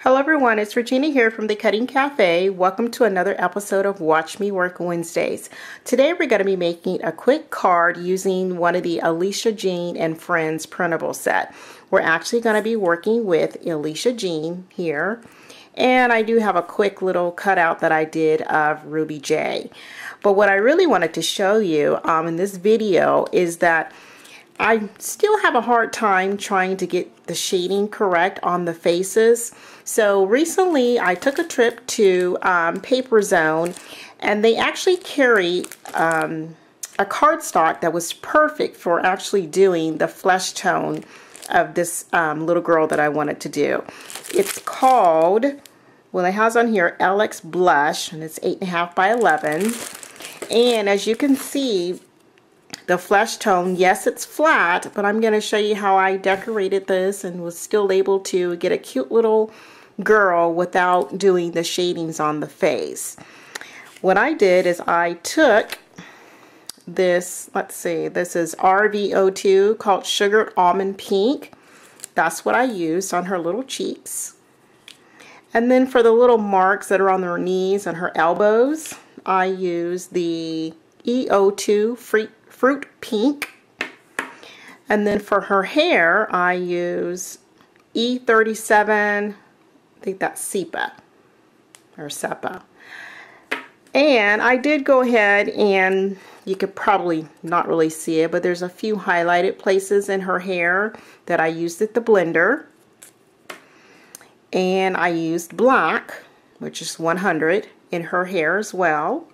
Hello everyone, it's Regina here from the Cutting Cafe. Welcome to another episode of Watch Me Work Wednesdays. Today we're going to be making a quick card using one of the Elisha Jean and Friends printable set. We're actually going to be working with Elisha Jean here, and I do have a quick little cutout that I did of Ruby J. But what I really wanted to show you in this video is that I still have a hard time trying to get the shading correct on the faces. So recently I took a trip to Paper Zone, and they actually carry a cardstock that was perfect for actually doing the flesh tone of this little girl that I wanted to do. It's called, well, it has on here LX Blush, and it's 8.5 by 11. And as you can see, the flesh tone, yes, it's flat, but I'm going to show you how I decorated this and was still able to get a cute little girl without doing the shadings on the face. What I did is I took this, let's see, this is RV02 called Sugared Almond Pink. That's what I used on her little cheeks. And then for the little marks that are on her knees and her elbows, I used the EO2 Fruit Pink. And then for her hair, I use E37, I think that's Sepia, or Sepia. And I did go ahead, and you could probably not really see it, but there's a few highlighted places in her hair that I used at the blender. And I used black, which is 100, in her hair as well.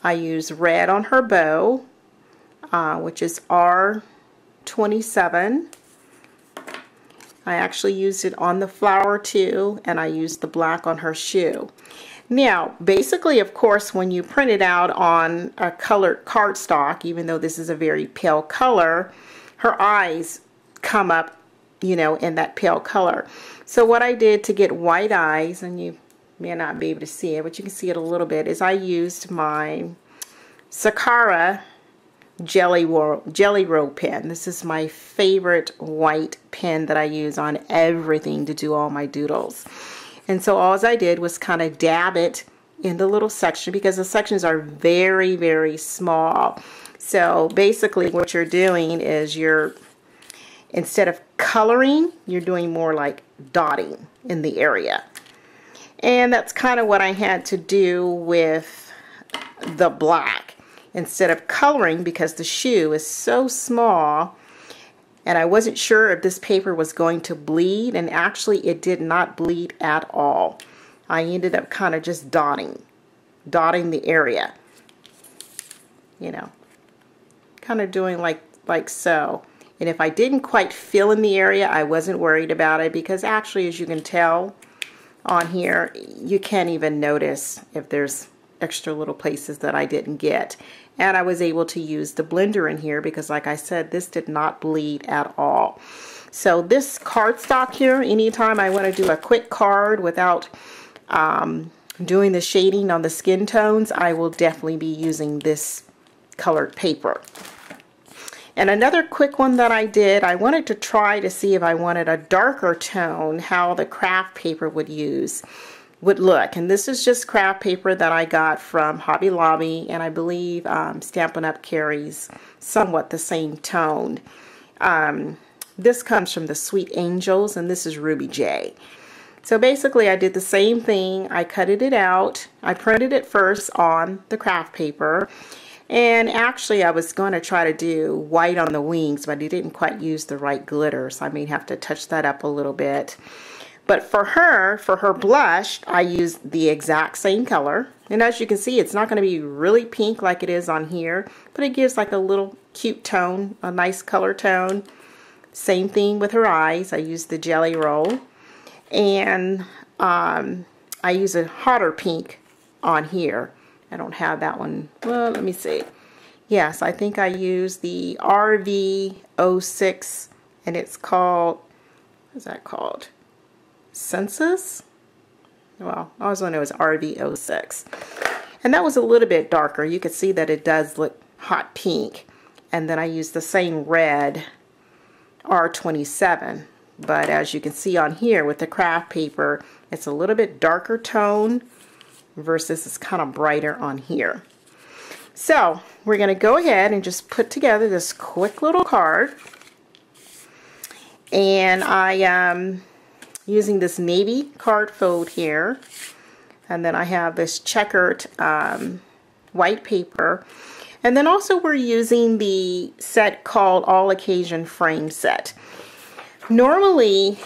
I used red on her bow, which is R27. I actually used it on the flower too, and I used the black on her shoe. Now, basically, of course, when you print it out on a colored cardstock, even though this is a very pale color, her eyes come up, you know, in that pale color. So what I did to get white eyes, and you may not be able to see it, but you can see it a little bit, is I used my Sakura Jelly Roll pen. This is my favorite white pen that I use on everything to do all my doodles. And so all I did was kind of dab it in the little section, because the sections are very, very small. So basically what you're doing is instead of coloring, you're doing more like dotting in the area. And that's kind of what I had to do with the black. Instead of coloring, because the shoe is so small, and I wasn't sure if this paper was going to bleed, and actually it did not bleed at all. I ended up kind of just dotting the area, you know, kind of doing like so. And if I didn't quite fill in the area, I wasn't worried about it, because actually, as you can tell on here, you can't even notice if there's extra little places that I didn't get. And I was able to use the blender in here because, like I said, this did not bleed at all. So this cardstock here, anytime I want to do a quick card without doing the shading on the skin tones, I will definitely be using this colored paper. And another quick one that I did, I wanted to try to see if I wanted a darker tone, how the craft paper would look. And this is just craft paper that I got from Hobby Lobby, and I believe Stampin' Up! Carries somewhat the same tone. This comes from the Sweet Angels, and this is Ruby J. So basically I did the same thing. I cutted it out. I printed it first on the craft paper. And actually I was going to try to do white on the wings, but I didn't quite use the right glitter, so I may have to touch that up a little bit. But for her blush, I used the exact same color. And as you can see, it's not going to be really pink like it is on here, but it gives like a little cute tone, a nice color tone. Same thing with her eyes. I used the Jelly Roll. And I use a hotter pink on here. I don't have that one. Well, let me see. Yes, I think I used the RV06, and it's called, what is that called? Census? Well, I always know it was RV06. And that was a little bit darker. You could see that it does look hot pink. And then I used the same red R27 but as you can see on here with the craft paper, it's a little bit darker tone versus it's kind of brighter on here. So we're going to go ahead and just put together this quick little card. And I am using this navy card fold here. And then I have this checkered white paper. And then also we're using the set called All Occasion Frame Set. Normally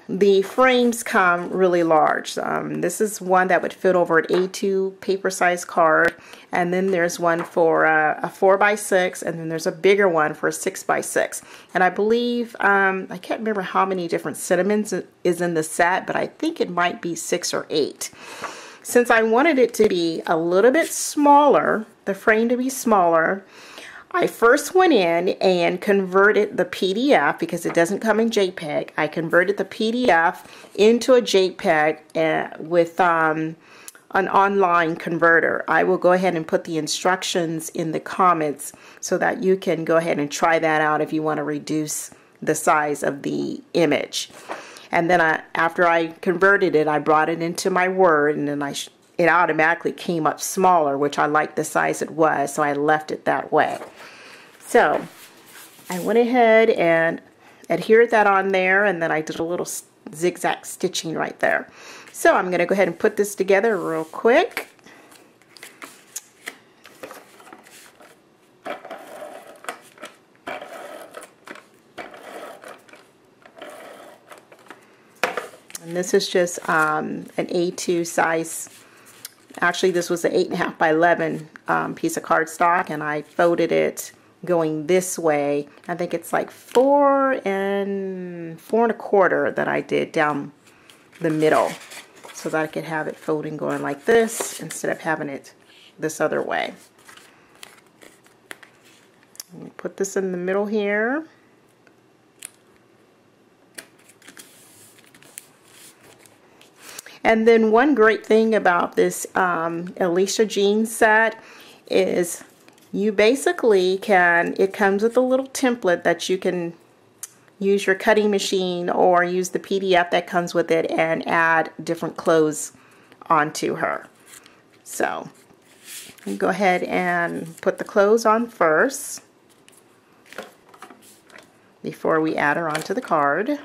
the frames come really large. This is one that would fit over an A2 paper size card, and then there's one for a 4x6, and then there's a bigger one for a 6x6. And I believe, I can't remember how many different sentiments is in the set, but I think it might be 6 or 8. Since I wanted it to be a little bit smaller, the frame to be smaller, I first went in and converted the PDF, because it doesn't come in JPEG. I converted the PDF into a JPEG with an online converter. I will go ahead and put the instructions in the comments so that you can go ahead and try that out if you want to reduce the size of the image. And then after I converted it, I brought it into my Word, and then it automatically came up smaller, which I liked the size it was, so I left it that way. So I went ahead and adhered that on there, and then I did a little zigzag stitching right there. So I'm going to go ahead and put this together real quick. And this is just an A2 size. Actually, this was an 8.5 by 11 piece of cardstock, and I folded it going this way. I think it's like 4 1/4 that I did down the middle, so that I could have it folding going like this instead of having it this other way. Put this in the middle here. And then one great thing about this Elisha jean set is you basically it comes with a little template that you can use your cutting machine or use the PDF that comes with it and add different clothes onto her. So you go ahead and put the clothes on first before we add her onto the card.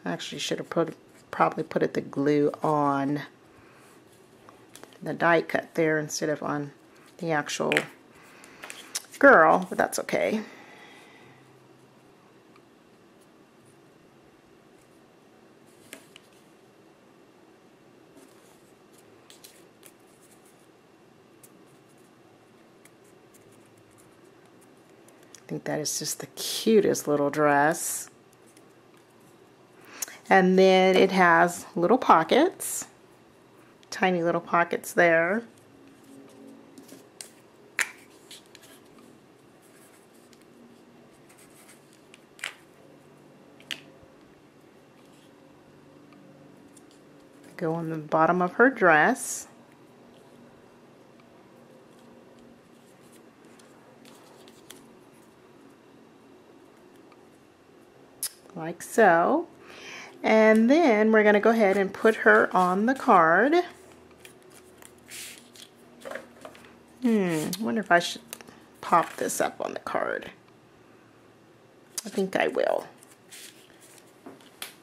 Actually should have probably put the glue on the die cut there instead of on the actual girl, but that's okay. I think that is just the cutest little dress. And then it has little pockets, tiny little pockets there. Go on the bottom of her dress. Like so. And then we're going to go ahead and put her on the card. Wonder if I should pop this up on the card. I think I will.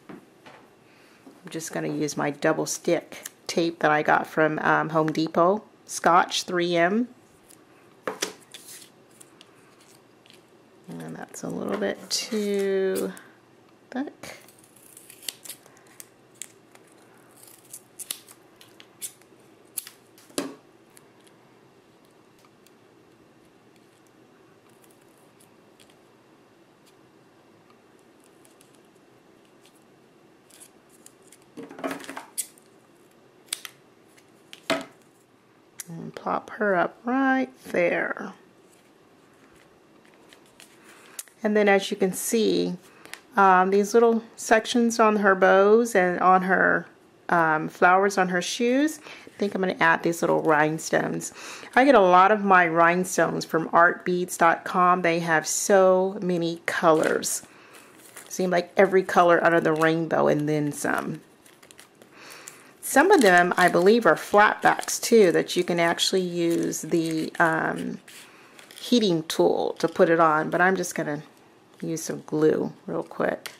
I'm just going to use my double stick tape that I got from Home Depot, Scotch 3M. And that's a little bit too thick. And plop her up right there. And then as you can see, these little sections on her bows and on her flowers on her shoes. I think I'm going to add these little rhinestones. I get a lot of my rhinestones from artbeads.com. They have so many colors. Seem like every color under the rainbow and then some. Some of them, I believe, are flatbacks too, that you can actually use the heating tool to put it on, but I'm just going to use some glue real quick.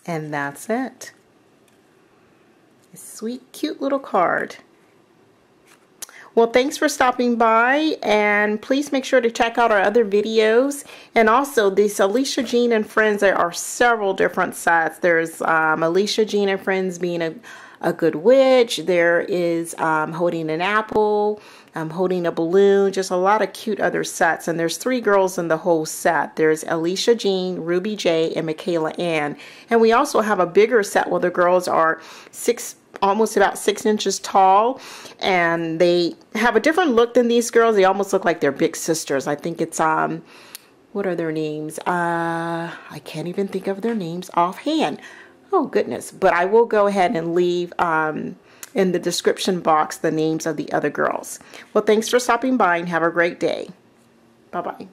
And that's it. A sweet, cute little card. Well, thanks for stopping by, and please make sure to check out our other videos. And also, this Elisha Jean and Friends, there are several different sets. There's Elisha Jean and Friends being a good witch. There is holding an apple, holding a balloon, just a lot of cute other sets. And there's 3 girls in the whole set. There's Elisha Jean, Ruby J, and Michaela Ann. And we also have a bigger set where the girls are almost about 6 inches tall, and they have a different look than these girls. They almost look like they're big sisters. I think it's what are their names? I can't even think of their names offhand. Oh goodness. But I will go ahead and leave in the description box the names of the other girls. Well, thanks for stopping by and have a great day. Bye-bye.